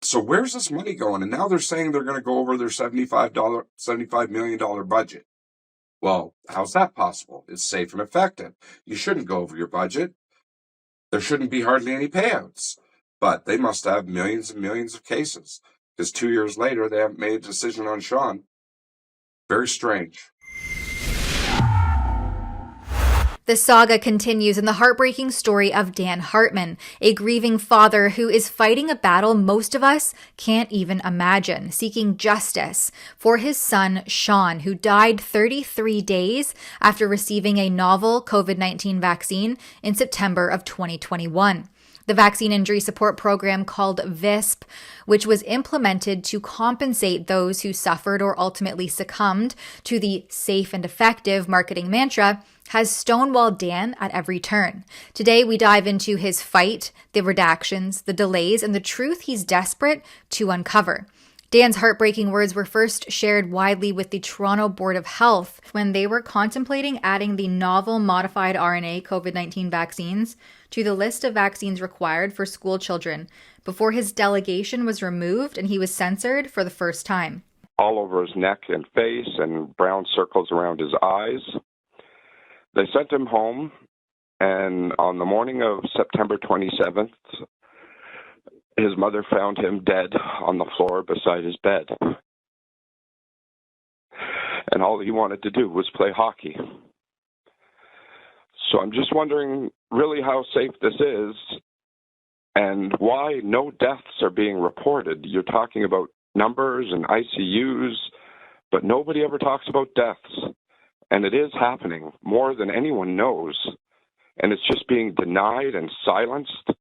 So where's this money going? And now they're saying they're going to go over their $75 million budget. Well, how's that possible? It's safe and effective. You shouldn't go over your budget. There shouldn't be hardly any payouts. But they must have millions and millions of cases, because 2 years later, they haven't made a decision on Shawn. Very strange. The saga continues in the heartbreaking story of Dan Hartman, a grieving father who is fighting a battle most of us can't even imagine, seeking justice for his son, Shawn, who died 33 days after receiving a novel COVID-19 vaccine in September of 2021. The Vaccine Injury Support Program called VISP, which was implemented to compensate those who suffered or ultimately succumbed to the safe and effective marketing mantra, has stonewalled Dan at every turn. Today, we dive into his fight, the redactions, the delays, and the truth he's desperate to uncover. Dan's heartbreaking words were first shared widely with the Toronto Board of Health when they were contemplating adding the novel modified RNA COVID-19 vaccines to the list of vaccines required for school children before his delegation was removed and he was censored for the first time. All over his neck and face and brown circles around his eyes. They sent him home, and on the morning of September 27th, his mother found him dead on the floor beside his bed. And all he wanted to do was play hockey. So I'm just wondering really how safe this is and why no deaths are being reported. You're talking about numbers and ICUs, but nobody ever talks about deaths. And it is happening more than anyone knows. And it's just being denied and silenced.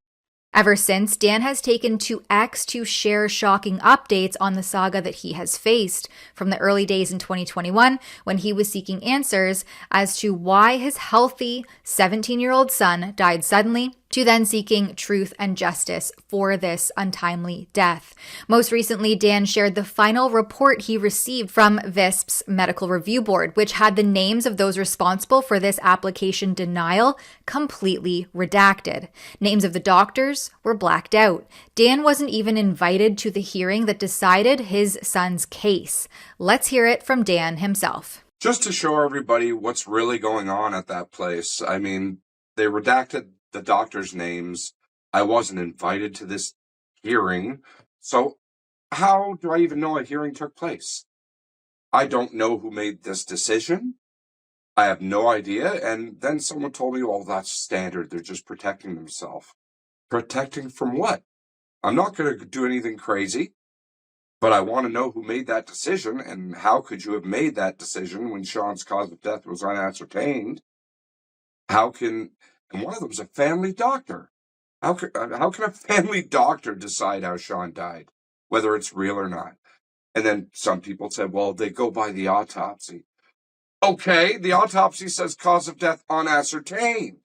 Ever since, Dan has taken to X to share shocking updates on the saga that he has faced, from the early days in 2021 when he was seeking answers as to why his healthy 17-year-old son died suddenly, to then seeking truth and justice for this untimely death. Most recently, Dan shared the final report he received from VISP's Medical Review Board, which had the names of those responsible for this application denial completely redacted. Names of the doctors were blacked out. Dan wasn't even invited to the hearing that decided his son's case. Let's hear it from Dan himself. Just to show everybody what's really going on at that place, I mean, they redacted the doctors' names. I wasn't invited to this hearing. So how do I even know a hearing took place? I don't know who made this decision. I have no idea. And then someone told me, well, that's standard. They're just protecting themselves. Protecting from what? I'm not going to do anything crazy, but I want to know who made that decision and how could you have made that decision when Shawn's cause of death was unascertained? And one of them was a family doctor. How can a family doctor decide how Shawn died, whether it's real or not? And then some people said, well, they go by the autopsy. Okay, the autopsy says cause of death unascertained.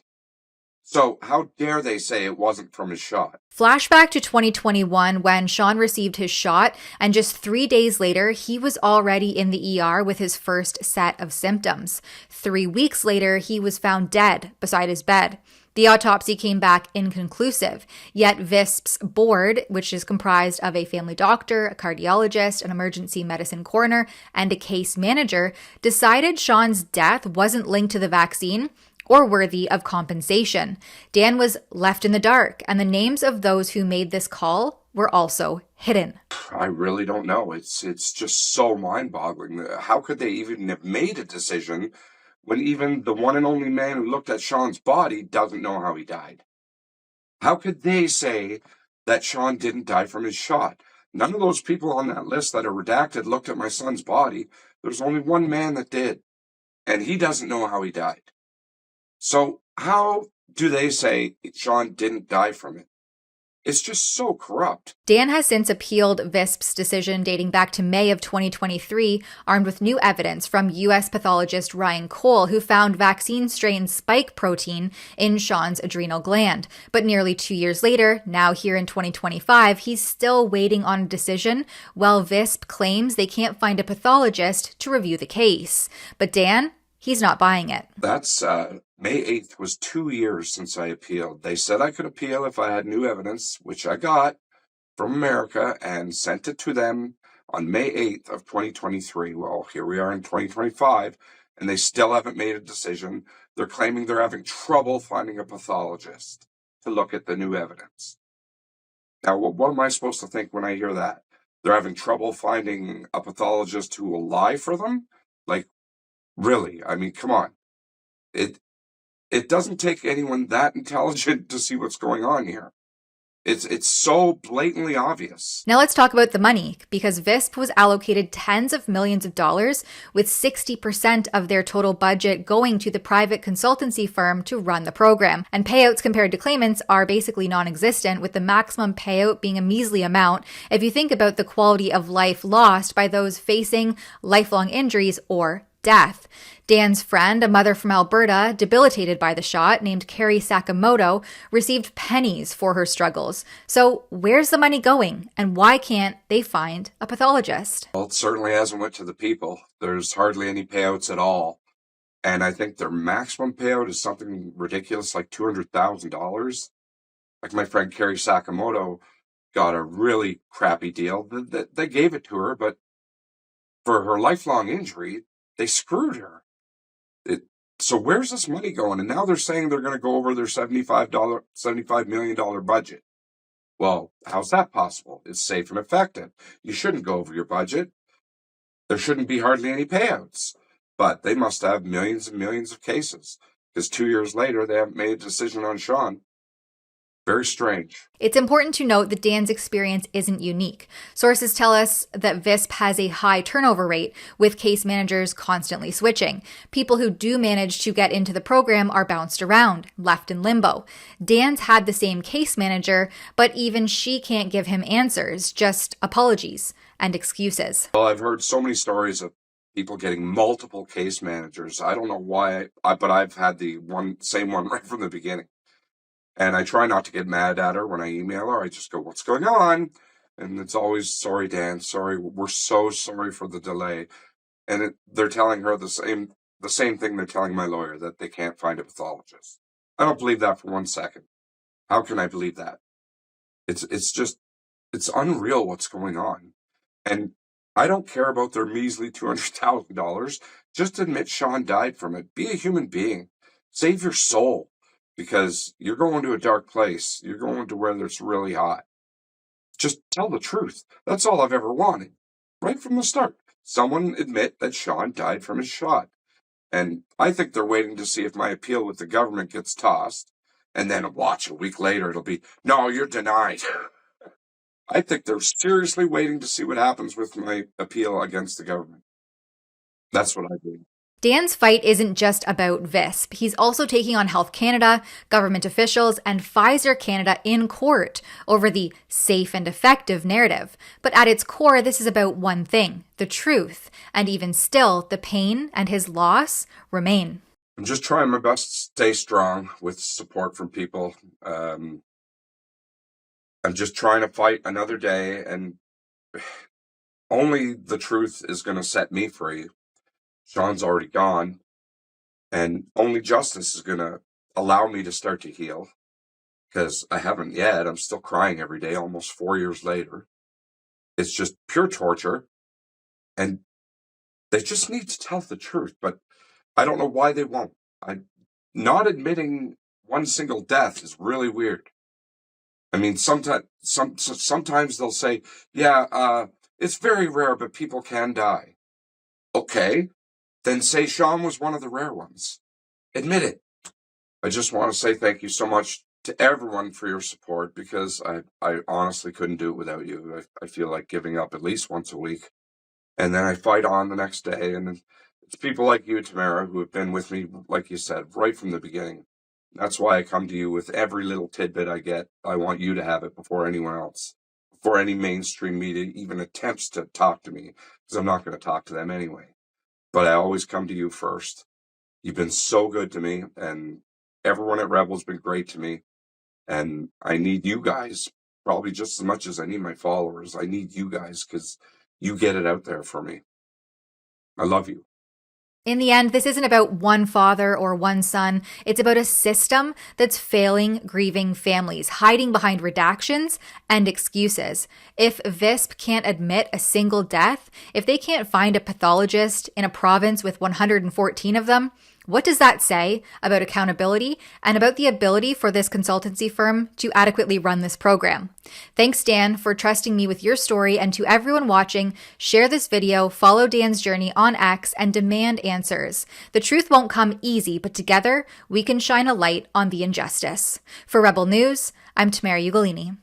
So how dare they say it wasn't from his shot? Flashback to 2021 when Shawn received his shot, and just 3 days later, he was already in the ER with his first set of symptoms. 3 weeks later, he was found dead beside his bed. The autopsy came back inconclusive, yet VISP's board, which is comprised of a family doctor, a cardiologist, an emergency medicine coroner, and a case manager, decided Shawn's death wasn't linked to the vaccine or worthy of compensation. Dan was left in the dark, and the names of those who made this call were also hidden. I really don't know. It's just so mind-boggling. How could they even have made a decision when even the one and only man who looked at Shawn's body doesn't know how he died? How could they say that Shawn didn't die from his shot? None of those people on that list that are redacted looked at my son's body. There's only one man that did, and he doesn't know how he died. So how do they say Shawn didn't die from it? It's just so corrupt. Dan has since appealed VISP's decision dating back to May of 2023, armed with new evidence from U.S. pathologist Ryan Cole, who found vaccine strain spike protein in Shawn's adrenal gland. But nearly 2 years later, now here in 2025, he's still waiting on a decision, while VISP claims they can't find a pathologist to review the case. But Dan, he's not buying it. That's May 8th was 2 years since I appealed. They said I could appeal if I had new evidence, which I got. from America and sent it to them on May 8th of 2023. Well, here we are in 2025, and they still haven't made a decision. They're claiming they're having trouble finding a pathologist to look at the new evidence. Now, what am I supposed to think when I hear that? They're having trouble finding a pathologist who will lie for them? Like, really? I mean, come on. It doesn't take anyone that intelligent to see what's going on here. It's so blatantly obvious. Now let's talk about the money, because VISP was allocated tens of millions of dollars, with 60% of their total budget going to the private consultancy firm to run the program. And payouts compared to claimants are basically non-existent, with the maximum payout being a measly amount if you think about the quality of life lost by those facing lifelong injuries or death. Dan's friend, a mother from Alberta, debilitated by the shot, named Carrie Sakamoto, received pennies for her struggles. So where's the money going, and why can't they find a pathologist? Well, it certainly hasn't went to the people. There's hardly any payouts at all. And I think their maximum payout is something ridiculous, like $200,000. Like my friend Carrie Sakamoto got a really crappy deal. They gave it to her, but for her lifelong injury, they screwed her. So where's this money going? And now they're saying they're going to go over their $75 million budget. Well, how's that possible? It's safe and effective. You shouldn't go over your budget. There shouldn't be hardly any payouts. But they must have millions and millions of cases, because 2 years later, they haven't made a decision on Shawn. Very strange. It's important to note that Dan's experience isn't unique. Sources tell us that VISP has a high turnover rate, with case managers constantly switching. People who do manage to get into the program are bounced around, left in limbo. Dan's had the same case manager, but even she can't give him answers, just apologies and excuses. Well, I've heard so many stories of people getting multiple case managers. I don't know why, but I've had the same one right from the beginning. And I try not to get mad at her when I email her. I just go, what's going on? And it's always, sorry, Dan, sorry, we're so sorry for the delay. And they're telling her the same thing they're telling my lawyer, that they can't find a pathologist. I don't believe that for 1 second. How can I believe that? It's unreal what's going on. And I don't care about their measly $200,000. Just admit Shawn died from it. Be a human being. Save your soul. Because you're going to a dark place. You're going to where it's really hot. Just tell the truth. That's all I've ever wanted. Right from the start. Someone admit that Shawn died from his shot. And I think they're waiting to see if my appeal with the government gets tossed. And then watch, a week later, it'll be, no, you're denied. I think they're seriously waiting to see what happens with my appeal against the government. That's what I believe. Dan's fight isn't just about VISP. He's also taking on Health Canada, government officials, and Pfizer Canada in court over the safe and effective narrative. But at its core, this is about one thing, the truth. And even still, the pain and his loss remain. I'm just trying my best to stay strong with support from people. I'm just trying to fight another day, and only the truth is going to set me free. Shawn's already gone, and only justice is going to allow me to start to heal, because I haven't yet. I'm still crying every day, almost 4 years later. It's just pure torture, and they just need to tell the truth, but I don't know why they won't. Not admitting one single death is really weird. I mean, sometimes they'll say, yeah, it's very rare, but people can die. Okay. Then say Shawn was one of the rare ones. Admit it. I just want to say thank you so much to everyone for your support, because I honestly couldn't do it without you. I feel like giving up at least once a week. And then I fight on the next day. And it's people like you, Tamara, who have been with me, like you said, right from the beginning. That's why I come to you with every little tidbit I get. I want you to have it before anyone else, before any mainstream media even attempts to talk to me, because I'm not going to talk to them anyway. But I always come to you first. You've been so good to me, and everyone at Rebel's been great to me. And I need you guys probably just as much as I need my followers. I need you guys, because you get it out there for me. I love you. In the end, this isn't about one father or one son. It's about a system that's failing grieving families, hiding behind redactions and excuses. If VISP can't admit a single death, if they can't find a pathologist in a province with 114 of them, what does that say about accountability and about the ability for this consultancy firm to adequately run this program? Thanks, Dan, for trusting me with your story, and to everyone watching, share this video, follow Dan's journey on X, and demand answers. The truth won't come easy, but together we can shine a light on the injustice. For Rebel News, I'm Tamara Ugolini.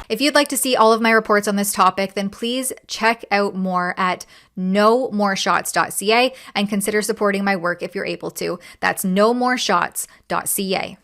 If you'd like to see all of my reports on this topic, then please check out more at nomoreshots.ca and consider supporting my work if you're able to. That's nomoreshots.ca.